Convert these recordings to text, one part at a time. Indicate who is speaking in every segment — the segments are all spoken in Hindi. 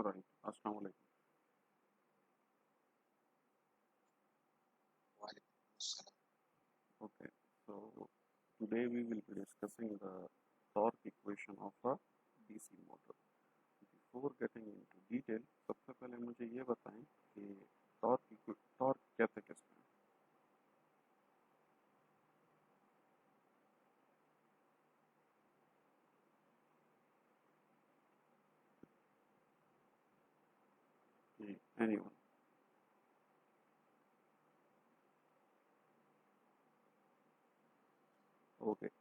Speaker 1: Right. Assalamu alaikum. Okay. So today we will be discussing the torque equation of a DC motor. Before getting into detail, सबसे पहले मुझे ये बताएं कि टॉर्क कहते किसको हैं? जी, anyone? Okay.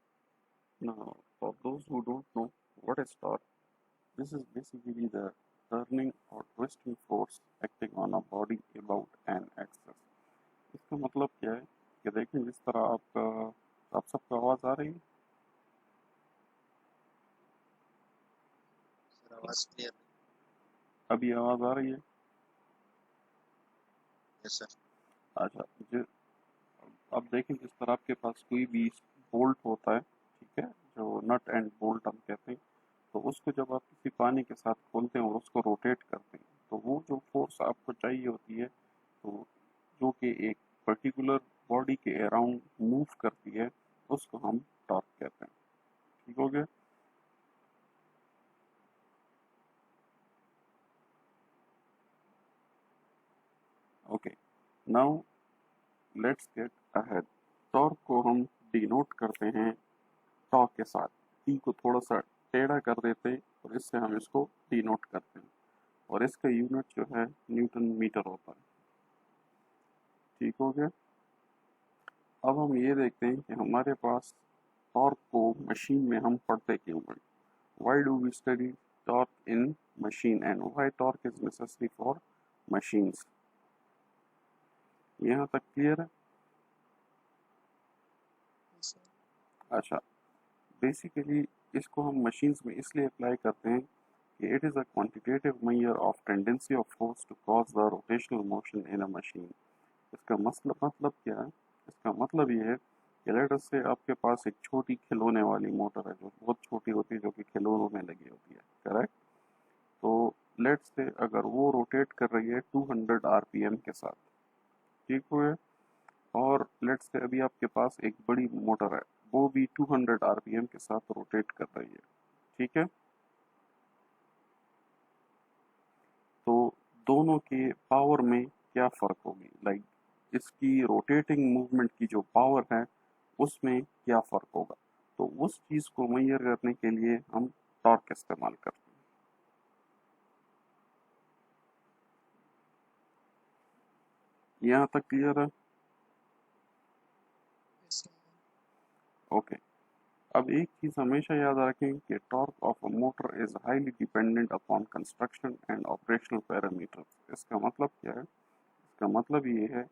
Speaker 1: Now, for those who don't know what is torque, this is basically the turning or twisting force acting on a body about an axis. इसका मतलब क्या है कि देखें जिस तरह आप सबको आवाज़ आ रही है?
Speaker 2: सर आवाज क्लियर
Speaker 1: अभी आवाज़ आ रही है?
Speaker 2: है सर।
Speaker 1: अच्छा, अब देखें जिस तरह आपके पास कोई भी बोल्ट होता है, ठीक है, जो नट एंड बोल्ट हम कहते हैं, तो उसको जब आप किसी पानी के साथ खोलते हैं और उसको रोटेट करते हैं, तो वो जो फोर्स आपको चाहिए होती है, तो जो कि एक पर्टिकुलर बॉडी के अराउंड मूव करती है, उसको हम टॉर्क कहते हैं। ठीक हो गया? Okay, now let's get ahead. Torque को हम डिनोट करते हैं टॉ के साथ। टी को थोड़ा सा टेढ़ा कर देते हैं और इससे हम इसको डिनोट करते हैं, और इसका यूनिट जो है न्यूटन मीटर होता है। ठीक हो गया? अब हम ये देखते हैं कि हमारे पास टॉर्क को मशीन में हम पढ़ते क्यों हैं। Why do we study torque in machine and why torque is necessary for machines? यहाँ तक क्लियर है? अच्छा, बेसिकली इसको हम मशीन्स में इसलिए अप्लाई करते हैं कि it is a quantitative measure of tendency of force to cause the rotational motion in a machine. इसका मतलब क्या है? इसका मतलब ये है कि लेट अस से आपके पास एक छोटी खिलौने वाली मोटर है, जो बहुत छोटी होती है, जो कि खिलौनों में लगी होती है, करेक्ट? तो लेट्स से अगर वो रोटेट कर रही है 200 आरपीएम के साथ, ठीक हुए, और लेट्स से अभी आपके पास एक बड़ी मोटर है, वो भी 200 आरपीएम के साथ रोटेट कर रही है, ठीक है? तो दोनों के पावर में क्या फ़र्क होगी? लाइक इसकी रोटेटिंग मूवमेंट की जो पावर है, उसमें क्या फ़र्क होगा? तो उस चीज़ को मेजर करने के लिए हम टॉर्क इस्तेमाल करते हैं। यहाँ तक क्लियर है? ओके। अब एक चीज़ हमेशा याद रखें कि torque of a motor is highly dependent upon construction and operational parameters. इसका मतलब क्या है? इसका मतलब ये है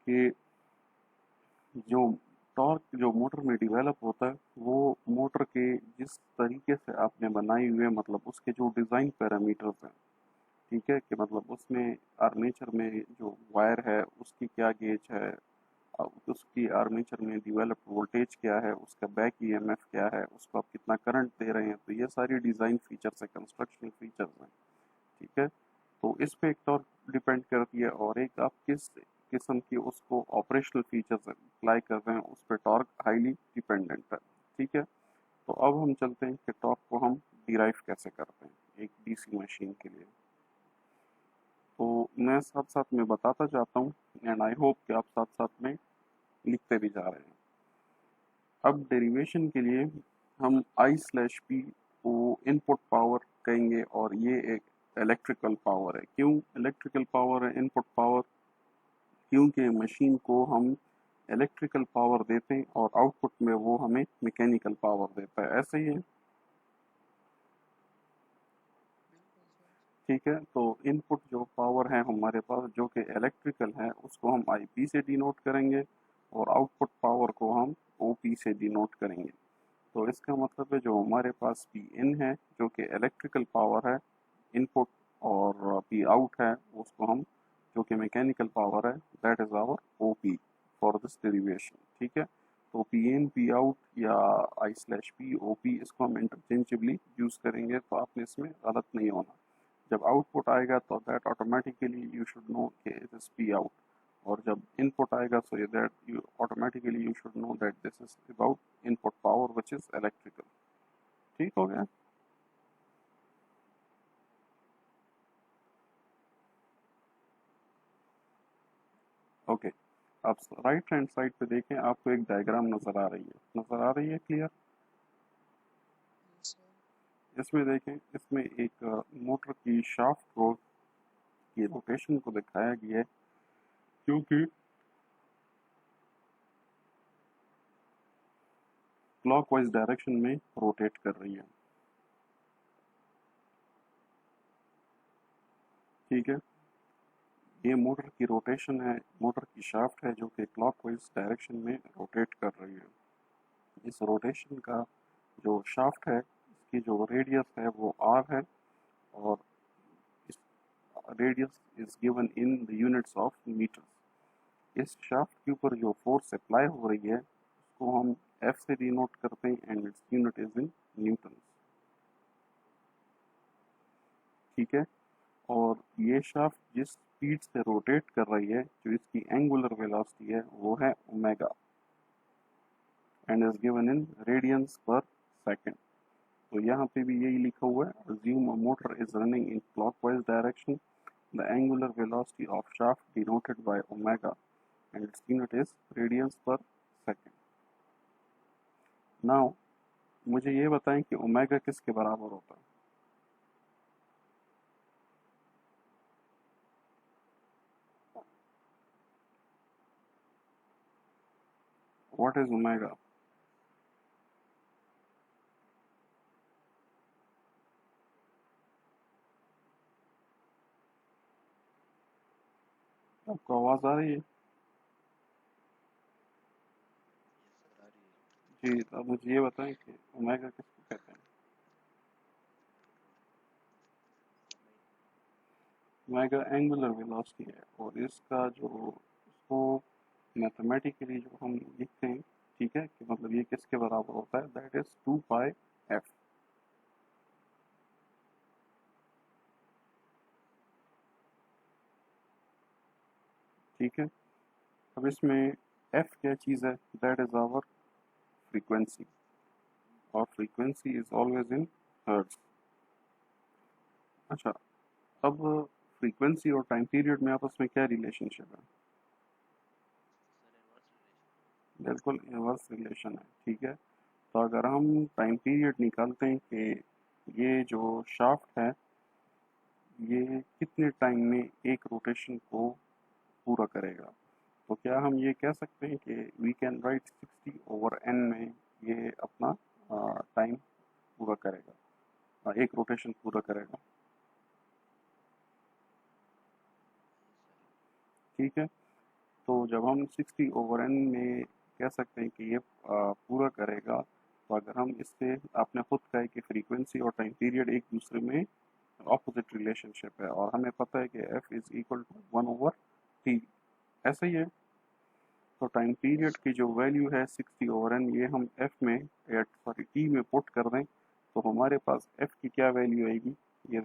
Speaker 1: कि जो टॉर्क जो मोटर में डेवलप होता है, वो मोटर के जिस तरीके से आपने बनाई हुई है, मतलब उसके जो डिज़ाइन पैरामीटर्स हैं, ठीक है, कि मतलब उसमें आर्मेचर में जो वायर है उसकी क्या गेज है, उसकी आर्मेचर में डेवलप्ड वोल्टेज क्या है, उसका बैक ईएमएफ क्या है, उसको आप कितना करंट दे रहे हैं, तो ये सारी डिज़ाइन फीचर्स है, कंस्ट्रक्शनल फीचर्स हैं, ठीक है? तो इस पे एक टॉर्क डिपेंड करती है, और एक आप किस किस्म की उसको ऑपरेशनल फीचर्स अप्लाई कर रहे हैं, उस पर टॉर्क हाईली डिपेंडेंट है, ठीक है? तो अब हम चलते हैं कि टॉर्क को हम डिराइव कैसे करते हैं एक डीसी मशीन के लिए। तो मैं साथ साथ में बताता जाता हूँ, एंड आई होप कि आप साथ साथ में लिखते भी जा रहे हैं। अब डेरिवेशन के लिए हम I/P को इनपुट पावर कहेंगे, और ये एक इलेक्ट्रिकल पावर है। क्यों इलेक्ट्रिकल पावर है इनपुट पावर? क्योंकि मशीन को हम इलेक्ट्रिकल पावर देते हैं और आउटपुट में वो हमें मैकेनिकल पावर देता है, ऐसे ही है, ठीक है? तो इनपुट जो पावर है हमारे पास जो कि इलेक्ट्रिकल है, उसको हम IP से डिनोट करेंगे, और आउटपुट पावर को हम OP से डिनोट करेंगे। तो इसका मतलब है जो हमारे पास Pin है, जो कि इलेक्ट्रिकल पावर है इनपुट, और P आउट है उसको हम, जो कि मैकेनिकल पावर है, that is our OP for this derivation, ठीक है? तो Pin P आउट या I/P OP, इसको हम इंटरचेंजेबली यूज़ करेंगे, तो आपने इसमें गलत नहीं होना। जब आउटपुट आएगा तो that automatically you should know कि इट इज पी आउट, और जब इनपुट आएगा so that you automatically you should know that this is about input power which is electrical. ठीक हो गया। ओके, आप राइट हैंड साइड पे देखें, आपको एक डायग्राम नजर आ रही है, क्लियर? इसमें देखें, इसमें एक मोटर की शाफ्ट को की रोटेशन को दिखाया गया है, क्योंकि क्लॉकवाइज डायरेक्शन में रोटेट कर रही है। ठीक है, ये मोटर की रोटेशन है, मोटर की शाफ्ट है जो कि क्लॉकवाइज डायरेक्शन में रोटेट कर रही है। इस रोटेशन का जो शाफ्ट है, इसकी जो रेडियस है वो r है, और इस radius is given in the units of metre. इस शाफ्ट के ऊपर जो फोर्स अप्लाई हो रही है उसको हम F से डिनोट करते हैं and its unit is in newton. ठीक है, और ये शाफ्ट जिस स्पीड से रोटेट कर रही है, जो इसकी एंगुलर वेलोसिटी है वो है omega and is given in radiance पर सेकंड। तो यहाँ पे भी यही लिखा हुआ है, assume a motor is running in clockwise direction, the angular velocity of shaft denoted by omega and its unit is radians per second। now मुझे ये बताएं कि ओमेगा किसके बराबर होता है? What is omega? आपको आवाज आ रही है? जी, तो अब मुझे ये बताएं कि ओमेगा किसको कहते हैं? ओमेगा एंगुलर वेलोसिटी है, और इसका जो इसको मैथमेटिकली जो हम लिखते हैं, ठीक है, कि मतलब ये किसके बराबर होता है, दैट इज 2 पाई एफ। ठीक है, अब इसमें एफ क्या चीज़ है, दैट इज आवर फ्रीक्वेंसी, और frequency is always in hertz. अच्छा, अब फ्रीक्वेंसी और टाइम पीरियड में आपस में क्या रिलेशनशिप है? बिल्कुल इनवर्स रिलेशन है। ठीक है, तो अगर हम टाइम पीरियड निकालते हैं कि ये जो शाफ्ट है ये कितने टाइम में एक रोटेशन को पूरा करेगा, तो क्या हम ये कह सकते हैं कि वी कैन राइट 60/n में ये अपना टाइम पूरा करेगा, एक रोटेशन पूरा करेगा। ठीक है, तो जब हम 60/n में कह सकते हैं कि ये पूरा करेगा, तो अगर हम इससे, आपने खुद कहा है कि फ्रीक्वेंसी और टाइम पीरियड एक दूसरे में ऑपोजिट रिलेशनशिप है, और हमें पता है कि f is equal to 1/t, ऐसा ही है। तो टाइम पीरियड की जो वैल्यू है 60/n, ये हम f में, सॉरी t में पुट कर दें, तो हमारे पास f की क्या वैल्यू आएगी, ये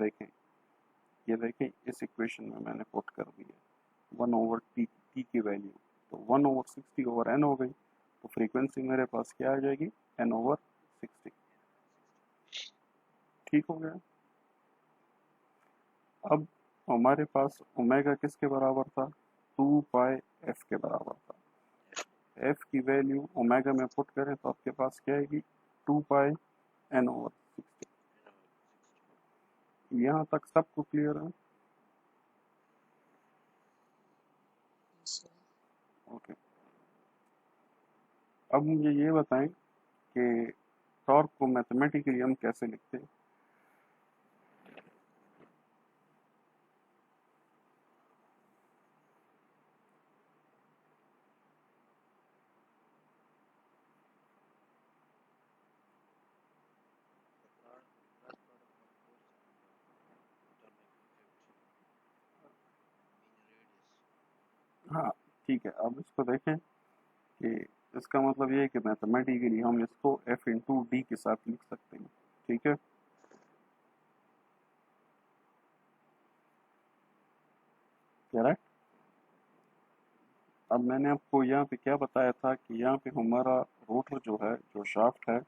Speaker 1: देखें, इस इक्वेशन में मैंने पुट कर दी है 1/t, t की वैल्यू, तो 1/60/n हो गई, तो फ्रीक्वेंसी मेरे पास क्या आ जाएगी, n/60। ठीक हो गया। अब हमारे पास ओमेगा किसके बराबर था, 2 पाई एफ के बराबर था। एफ की वैल्यू ओमेगा में पुट करें तो आपके पास क्या आएगी, 2 पाई n/60। यहाँ तक सबको क्लियर है? ओके, अब मुझे ये बताएं कि टॉर्क को मैथमेटिकली हम कैसे लिखते हैं? हाँ, ठीक है, अब इसको देखें कि इसका मतलब ये है कि मैथमेटिकली हम इसको एफ इंटू डी के साथ लिख सकते हैं। ठीक है, करेक्ट। अब मैंने आपको यहाँ पे क्या बताया था कि यहाँ पे हमारा रोटर जो है, जो शाफ्ट है,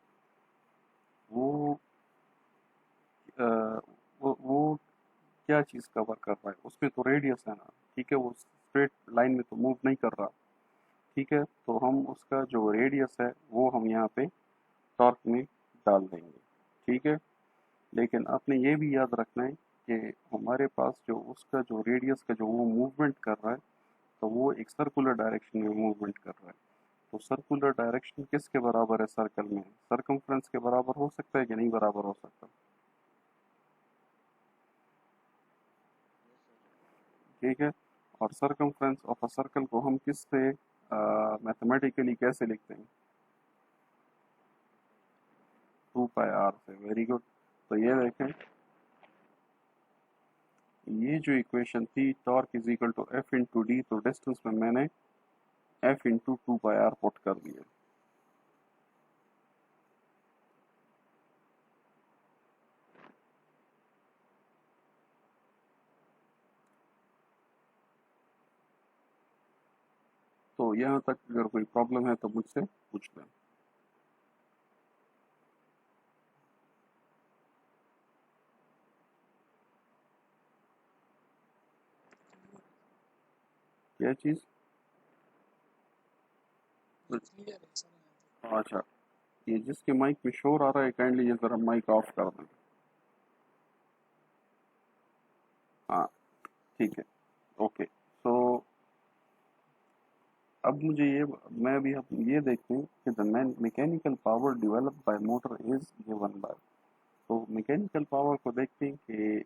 Speaker 1: वो अ, वो क्या चीज़ कवर कर रहा है, उसमें तो रेडियस है ना, ठीक है, वो स्ट्रेट लाइन में तो मूव नहीं कर रहा, ठीक है, तो हम उसका जो रेडियस है वो हम यहाँ पे टॉर्क में डाल देंगे, ठीक है। लेकिन आपने ये भी याद रखना है कि हमारे पास जो उसका जो रेडियस का जो वो मूवमेंट कर रहा है, तो वो एक सर्कुलर डायरेक्शन में मूवमेंट कर रहा है। तो सर्कुलर डायरेक्शन किसके बराबर है सर्कल में? सरकमफ्रेंस के बराबर हो सकता है कि नहीं बराबर हो सकता? ठीक है। और सरकमफ्रेंस ऑफ अ सर्कल को हम किस से मैथमेटिकली कैसे लिखते हैं? 2 पाई r से। Very good. तो ये देखें, ये जो इक्वेशन थी torque is equal to F into D, तो डिस्टेंस में मैंने F into 2 pi r put कर दिया। तो यहाँ तक अगर कोई प्रॉब्लम है तो मुझसे पूछ लें। क्या चीज़? अच्छा, ये जिसके माइक में शोर आ रहा है काइंडली ये ज़रा माइक ऑफ कर दें। हाँ, ठीक है, ओके। तो अब मुझे ये, मैं अभी अब ये देखते हैं कि the mechanical power developed by motor is given by. तो मैकेनिकल पावर को देखते हैं कि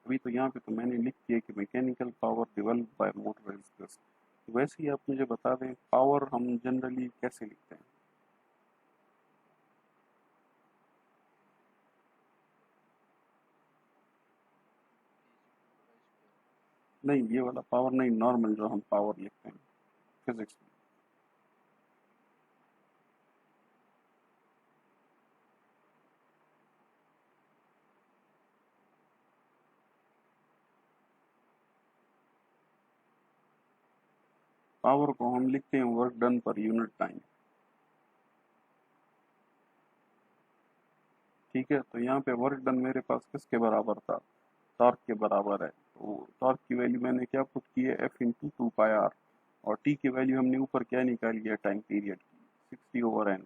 Speaker 1: अभी तो यहाँ पे तो मैंने लिख दिया कि mechanical power developed by motor is this. वैसे ही आप मुझे बता दें पावर हम जनरली कैसे लिखते हैं? नहीं, ये वाला पावर नहीं, नॉर्मल जो हम पावर लिखते हैं फिजिक्स में। पावर को हम लिखते हैं work done per unit time, ठीक है। तो यहाँ पे वर्क डन मेरे पास किसके बराबर था? टॉर्क के बराबर है। तो टॉर्क की वैल्यू मैंने क्या पुट की है? F into 2 pi r। और टी की वैल्यू हमने ऊपर क्या निकाली है? टाइम पीरियड की, 60/n।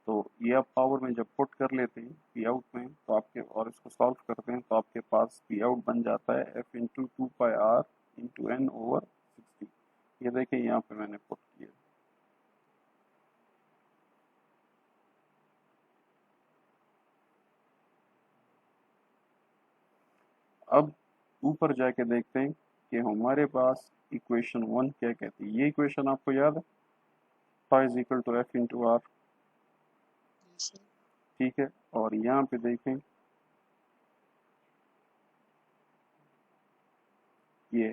Speaker 1: तो ये आप पावर में जब पुट कर लेते हैं पी आउट में, तो आपके, और इसको सॉल्व करते हैं तो आपके पास पी आउट बन जाता है F into 2 pi r into n/60। ये देखें यहाँ पे मैंने पुट किया। अब ऊपर जाके देखते हैं कि हमारे पास इक्वेशन 1 क्या कहती है। ये इक्वेशन आपको याद है? Phi is equal to F into R, ठीक है। और यहाँ पे देखें ये,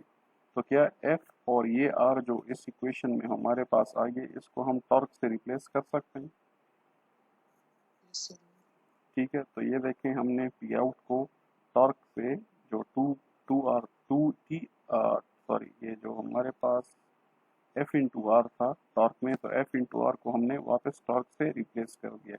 Speaker 1: तो क्या एफ और ये आर जो इस इक्वेशन में हमारे पास आ गए, इसको हम टॉर्क से रिप्लेस कर सकते हैं, ठीक है। तो ये देखें हमने पी आउट को टॉर्क से, जो to to R to T sorry, ये जो हमारे पास एफ इंटू आर था टॉर्क में, तो एफ इंटू आर को हमने वापस टॉर्क से रिप्लेस कर दिया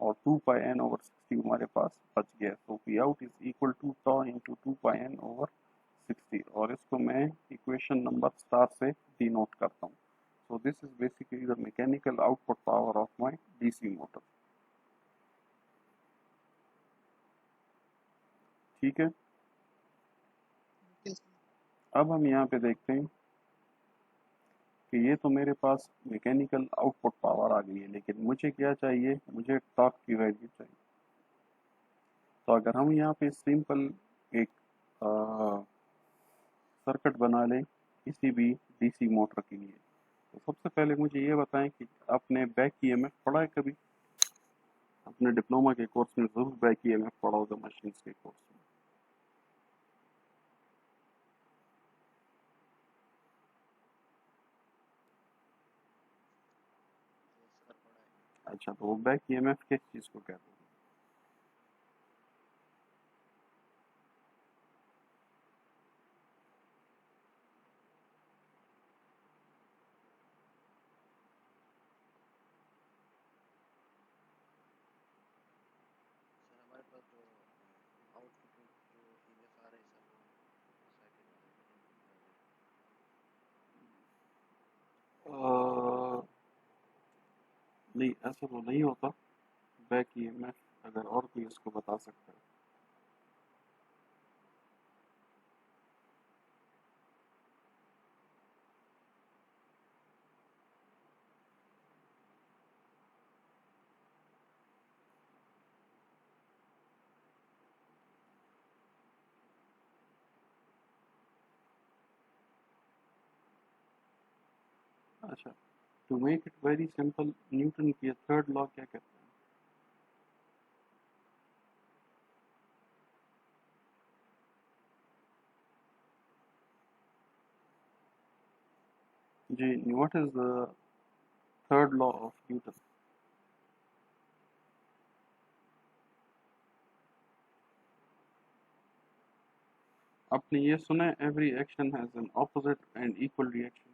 Speaker 1: और 2 पाई n/60 हमारे पास बच गया। तो P out is equal to tau into 2 pi n/60। और इसको मैं इक्वेशन नंबर स्टार से डिनोट करता हूँ। So this is basically the mechanical output power of my DC motor, ठीक है। अब हम यहाँ पे देखते हैं कि ये तो मेरे पास मैकेनिकल आउटपुट पावर आ गई है, लेकिन मुझे क्या चाहिए? मुझे टॉर्क की वैल्यू चाहिए। तो अगर हम यहाँ पे सिंपल एक सर्किट बना लें किसी भी डीसी मोटर के लिए, तो सबसे पहले मुझे ये बताएं कि आपने बैक ईएमएफ पढ़ा है कभी? अपने डिप्लोमा के कोर्स में जरूर बैक ईएमएफ पढ़ा होगा, मशीन के कोर्स में। अच्छा, तो वो बैक ईएमएफ किस चीज़ को कहते हैं? नहीं, ऐसा तो नहीं होता। बैक ईएमएफ अगर और कोई इसको बता सकता है। अच्छा, to make it very simple, Newton की थर्ड लॉ क्या कहता है? जी, what is the third law of Newton? आपने ये सुना है, every action has an opposite and equal reaction?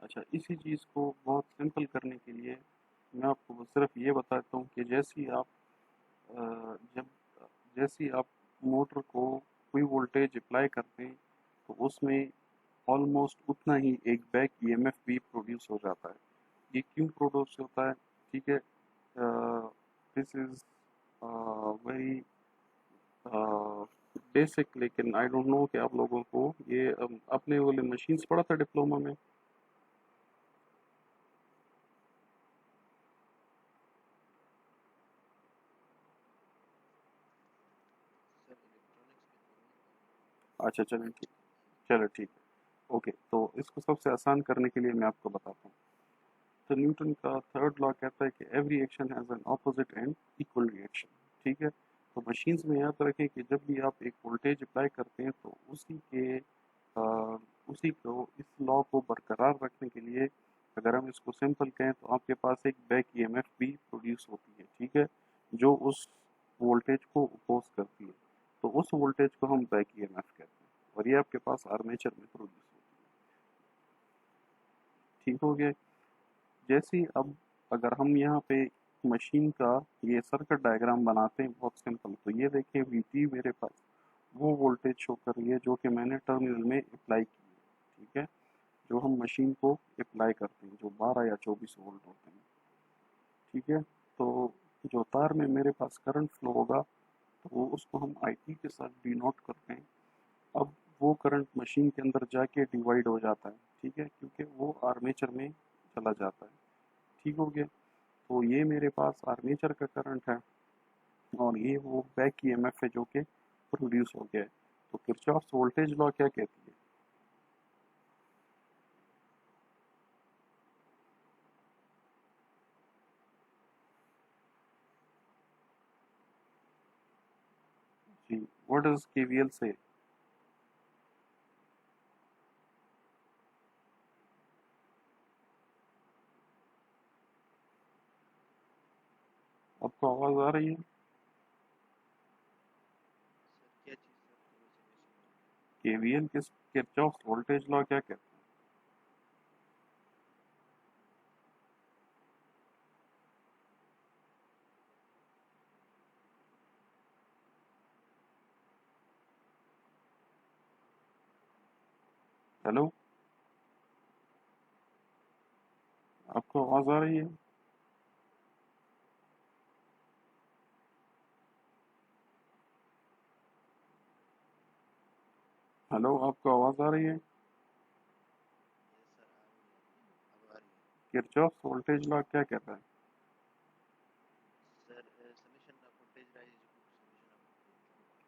Speaker 1: अच्छा, इसी चीज़ को बहुत सिंपल करने के लिए मैं आपको बस सिर्फ ये बताता हूँ कि जब जैसे ही आप मोटर को कोई वोल्टेज अप्लाई करते हैं तो उसमें ऑलमोस्ट उतना ही एक बैक ईएमएफ भी प्रोड्यूस हो जाता है। ये क्यों प्रोड्यूस होता है? ठीक है, दिस इज वेरी बेसिक, लेकिन आई डोंट नो कि आप लोगों को ये अपने वाले मशीन्स पढ़ा था डिप्लोमा में। अच्छा, चलें ठीक, चलो ठीक है, ओके। तो इसको सबसे आसान करने के लिए मैं आपको बताता हूँ। तो न्यूटन का थर्ड लॉ कहता है कि every action has an opposite and equal reaction. ठीक है, तो मशीन्स में याद रखें कि जब भी आप एक वोल्टेज अप्लाई करते हैं तो उसी को इस लॉ को बरकरार रखने के लिए, अगर हम इसको सिंपल कहें तो आपके पास एक बैक ईएमएफ भी प्रोड्यूस होती है। ठीक है, जो उस वोल्टेज को अपोज करती है। तो उस वोल्टेज को हम बैक ईएमएफ कहते हैं और ये आपके पास आर्मेचर में प्रोड्यूस होती है। ठीक हो गया? जैसे अब अगर हम यहाँ पे मशीन का ये सर्किट डायग्राम बनाते हैं बहुत सिंपल, तो ये देखिए वीटी मेरे पास वो वोल्टेज शो कर रही है जो कि मैंने टर्मिनल में अप्लाई की है। ठीक है, जो हम मशीन को अप्लाई करते हैं जो 12 या 24 वोल्ट होते हैं। ठीक है, तो जो तार में मेरे पास करंट फ्लो होगा तो वो उसको हम आईटी के साथ डिनोट करते हैं। अब वो करंट मशीन के अंदर जाके डिवाइड हो जाता है। ठीक है, क्योंकि वो आर्मेचर में चला जाता है। ठीक हो गया? तो ये मेरे पास आर्मेचर का करंट है और ये वो बैक ईएमएफ है जो कि प्रोड्यूस हो गया है। तो किरचॉफ्स वोल्टेज लॉ क्या कहती है? जी, व्हाट डज केवीएल से? आपको आवाज आ रही है? केवीएल किस, किरचॉफ्स वोल्टेज लॉ क्या कहता है? हेलो, आपको आवाज आ रही है? हेलो, आपको आवाज आ रही है? किरचॉफ्स वोल्टेज लॉ क्या कहता है?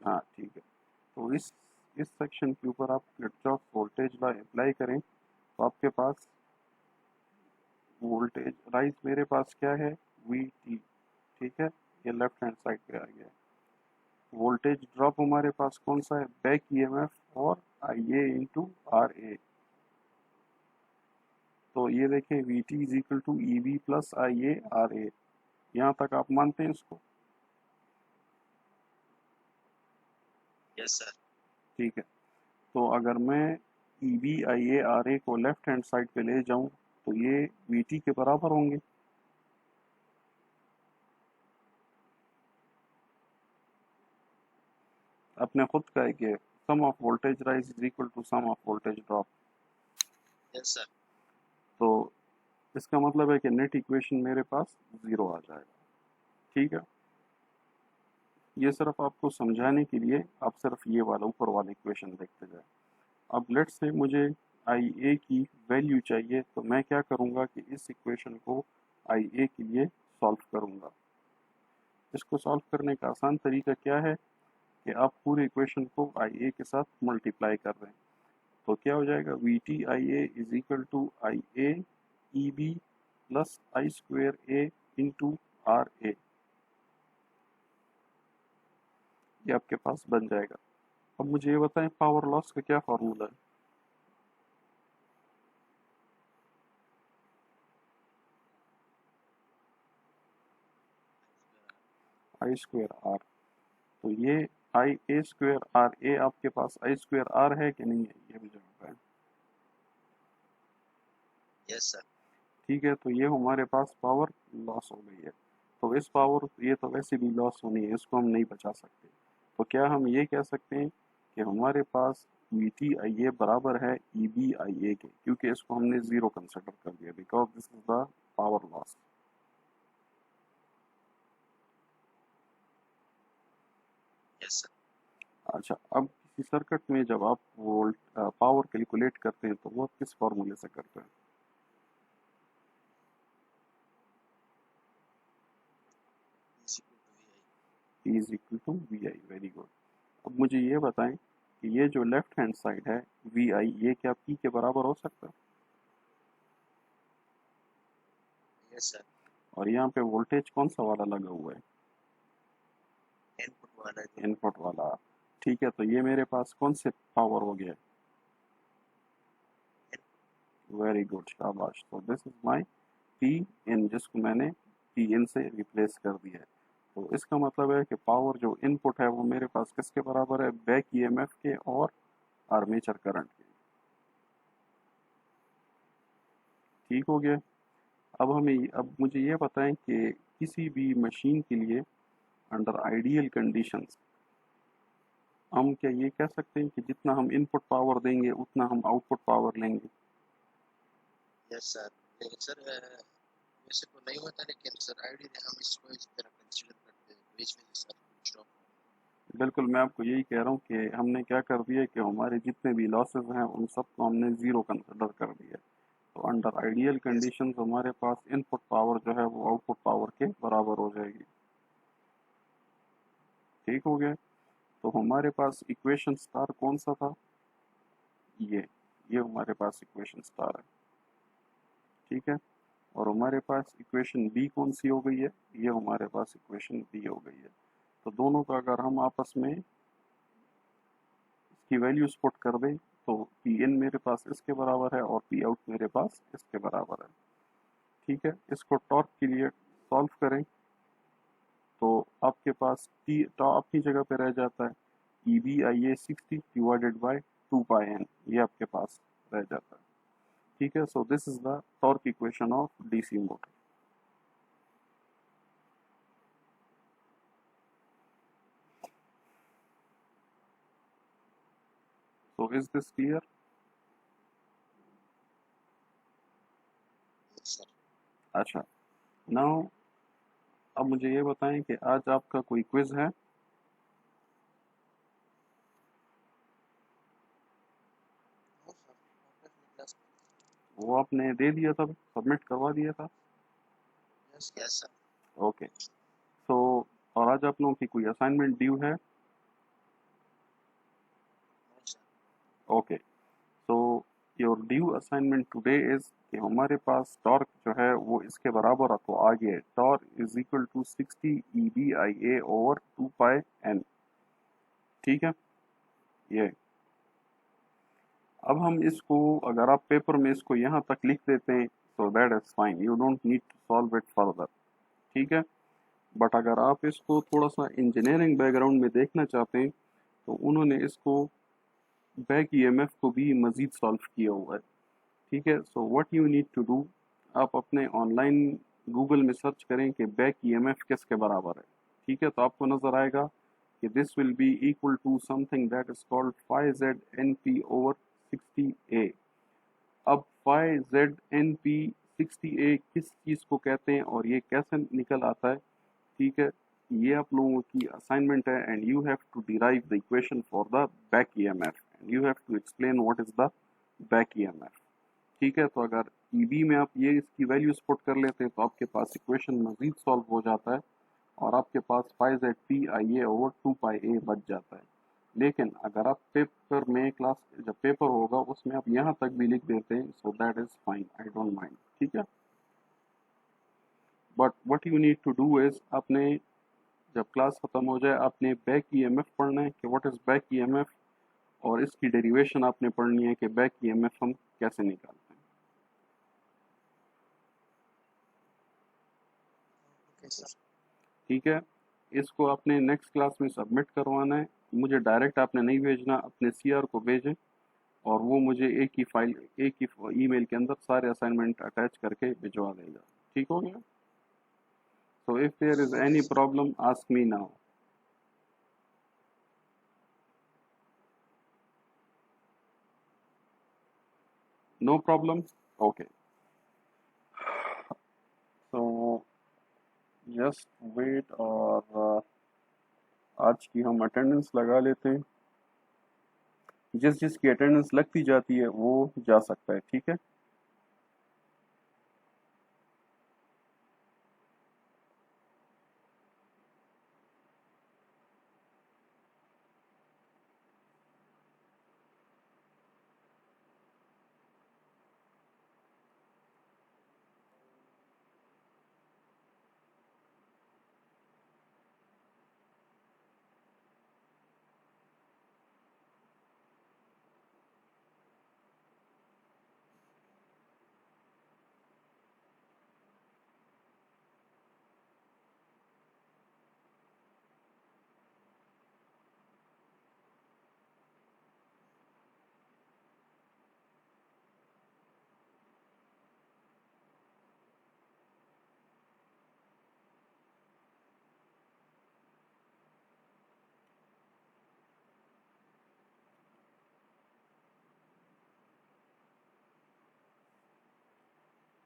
Speaker 1: हाँ ठीक है, तो इस सेक्शन के ऊपर आप किरचॉफ्स वोल्टेज लॉ अप्लाई करें तो आपके पास वोल्टेज राइज मेरे पास क्या है? We T. ठीक है, ये लेफ्ट हैंड साइड पे आ गया है। वोल्टेज ड्रॉप हमारे पास कौन सा है? बैक ईएमएफ और आई ए इंटू आर ए। तो ये देखें V T is equal to E V plus I A R A. यहाँ तक आप मानते हैं इसको? ठीक है, तो अगर मैं E V I A R ए को लेफ्ट हैंड साइड पे ले जाऊं तो ये वी टी के बराबर होंगे। अपने खुद का है कि sum of voltage rise is equal to sum of voltage drop. तो इसका मतलब है कि नेट इक्वेशन मेरे पास 0 आ जाएगा। ठीक है, ये सिर्फ आपको समझाने के लिए आप सिर्फ ये वाला ऊपर वाला इक्वेशन देखते जाए। अब लेट्स से मुझे आई ए की वैल्यू चाहिए, तो मैं क्या करूँगा कि इस इक्वेशन को आई ए के लिए सॉल्व करूँगा। इसको सॉल्व करने का आसान तरीका क्या है कि आप पूरे इक्वेशन को आई ए के साथ मल्टीप्लाई कर रहे हैं। तो क्या हो जाएगा, V T I A is equal to I A E B plus I square A into R A, ये आपके पास बन जाएगा। अब मुझे ये बताएं पावर लॉस का क्या फार्मूला है। आई स्क्वेयर आर, तो ये आई ए स्क्वेयर आर ए, आपके पास आई स्क्वेयर आर है कि नहीं है, ये मुझे बताएं।
Speaker 2: Yes sir.
Speaker 1: ठीक है, तो ये हमारे पास पावर लॉस हो गई है। तो इस पावर, ये तो वैसे भी लॉस होनी है, इसको हम नहीं बचा सकते। तो क्या हम ये कह सकते हैं कि हमारे पास ई टी आई ए बराबर है ई बी आई ए के, क्योंकि इसको हमने ज़ीरो कंसिडर कर दिया, because this is the power loss.
Speaker 2: Yes sir.
Speaker 1: अच्छा, अब किसी सर्किट में जब आप वोल्ट पावर कैलकुलेट करते हैं तो वो आप किस फॉर्मूले से करते हैं। E is equal to V I, very good. अब मुझे ये बताएं कि ये जो लेफ्ट हैंड साइड है वी आई, ये क्या पी के बराबर हो सकता है।
Speaker 2: Yes sir.
Speaker 1: और यहाँ पे वोल्टेज कौन सा वाला लगा हुआ है,
Speaker 2: इनपुट वाला जो
Speaker 1: इनपुट वाला। ठीक है, तो ये मेरे पास कौन से पावर हो गया, वेरी गुड, शाबाश। तो this is my P in, जिसको मैंने पी इन से रिप्लेस कर दिया है। तो इसका मतलब है कि पावर जो इनपुट है वो मेरे पास किसके बराबर है, बैक ईएमएफ के और आर्मेचर करंट के। ठीक हो गया। अब मुझे ये बताएं कि किसी भी मशीन के लिए अंडर आइडियल कंडीशंस हम क्या ये कह सकते हैं कि जितना हम इनपुट पावर देंगे उतना हम आउटपुट पावर लेंगे।
Speaker 2: Yes sir. लेकिन सर वैसे तो नहीं होता, लेकिन सर आइडिया हम इसको इस तरह कंसीडर करते हैं, तो इसमें सर स्टॉप।
Speaker 1: बिल्कुल, मैं आपको यही कह रहा हूँ कि हमने क्या कर दिया कि हमारे जितने भी लॉसेस हैं उन सबको हमने ज़ीरो कंसिडर कर दिया। तो अंडर आइडियल
Speaker 2: यस।
Speaker 1: कंडीशंस हमारे पास इनपुट पावर जो है वो आउटपुट पावर के बराबर हो जाएगी। ठीक हो गया। तो हमारे पास इक्वेशन स्टार कौन सा था, ये हमारे पास इक्वेशन स्टार है। ठीक है, और हमारे पास इक्वेशन बी कौन सी हो गई है, ये हमारे पास इक्वेशन बी हो गई है। तो दोनों का अगर हम आपस में इसकी वैल्यूज पुट कर दें तो पी इन मेरे पास इसके बराबर है और पी आउट मेरे पास इसके बराबर है। ठीक है, इसको टॉर्क के लिए सॉल्व करें तो आपके पास टी टॉर्क अपनी जगह पे रह जाता है, E B I A 60 divided by 2 pi N, ये आपके पास रह जाता है। ठीक है, so this is the torque equation of DC motor. So is this clear?
Speaker 2: Yes sir.
Speaker 1: अच्छा, नाउ अब मुझे ये बताएं कि आज आपका कोई क्विज है।
Speaker 2: No sir, operation class.
Speaker 1: वो आपने दे दिया था, सबमिट करवा दिया था।
Speaker 2: Yes yes sir.
Speaker 1: Okay, so और आज आप लोगों की कोई असाइनमेंट ड्यू है।
Speaker 2: No sir.
Speaker 1: Okay, so your due assignment today is कि हमारे पास टॉर्क जो है वो इसके बराबर आपको आ गया है, torque is equal to 60 E B I A over 2 pi N. ठीक है, ये अब हम इसको, अगर आप पेपर में इसको यहाँ तक लिख देते हैं तो that is fine, you don't need to solve it further. ठीक है, बट अगर आप इसको थोड़ा सा इंजीनियरिंग बैकग्राउंड में देखना चाहते हैं तो उन्होंने इसको बैक ईएमएफ को भी मज़ीद सॉल्व किया हुआ है। ठीक है, so what you need to do, आप अपने ऑनलाइन गूगल में सर्च करें कि बैक ईएमएफ किसके बराबर है। ठीक है, तो आपको नज़र आएगा कि this will be equal to something that is called 5Z NP over 60A। अब phi Z N P 60A किस चीज़ को कहते हैं और ये कैसे निकल आता है, ठीक है। ये आप लोगों की असाइनमेंट है and you have to derive the equation for the back EMF and you have to explain what is the back EMF, ठीक है। तो अगर ईबी में आप ये इसकी वैल्यूज पुट कर लेते हैं तो आपके पास इक्वेशन मजीद सॉल्व हो जाता है और आपके पास phi Z P I A over 2 pi A बच जाता है। लेकिन अगर आप पेपर में क्लास जब पेपर होगा उसमें आप यहाँ तक भी लिख देते हैं so that is fine, I don't mind, ठीक है। But what you need to do is आपने जब क्लास खत्म हो जाए आपने बैक ईएमएफ पढ़ना है कि व्हाट इज बैक ईएमएफ और इसकी डेरिवेशन आपने पढ़नी है कि बैक ईएमएफ हम कैसे निकालते हैं।
Speaker 2: Okay sir.
Speaker 1: ठीक है, इसको आपने नेक्स्ट क्लास में सबमिट करवाना है, मुझे डायरेक्ट आपने नहीं भेजना, अपने सीआर को भेजें और वो मुझे एक ही फाइल एक ही ईमेल के अंदर सारे असाइनमेंट अटैच करके भिजवा देगा, ठीक हो गया। So if there is any problem ask me now. No problem, okay. So just wait और आज की हम अटेंडेंस लगा लेते हैं, जिस जिसकी अटेंडेंस लगती जाती है वो जा सकता है, ठीक है।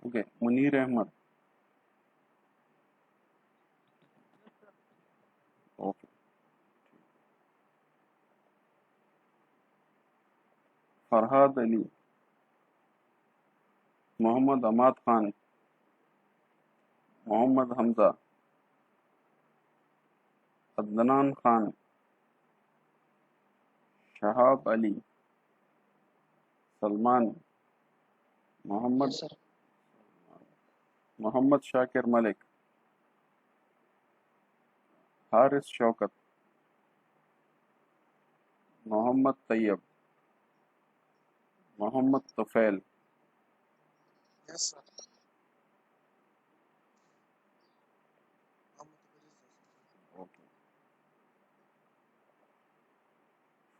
Speaker 1: Okay, Munir Ahmed, okay. Farhad Ali, Mohammad Amad Khan, Mohammad Hamza, Adnan Khan, Shahab Ali, Salman, Mohammad
Speaker 2: yes sir.
Speaker 1: Mohammad Shakir Malik, Haris Shaukat, Mohammad Tayyab, Mohammad Tufail,
Speaker 2: yes sir.
Speaker 1: Okay.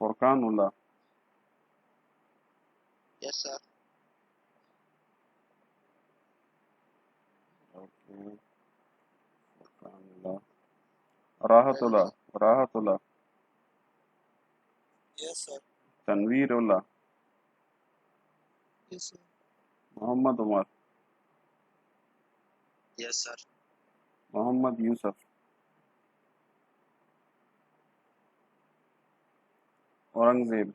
Speaker 1: Furqan Ullah,
Speaker 2: yes sir.
Speaker 1: Okay. Furqan Ullah, Rahatullah, Rahatullah,
Speaker 2: yes sir.
Speaker 1: Tanveer Ullah,
Speaker 2: yes sir.
Speaker 1: Mohammad Umar,
Speaker 2: yes sir.
Speaker 1: Mohammad Yusuf, Aurangzeb,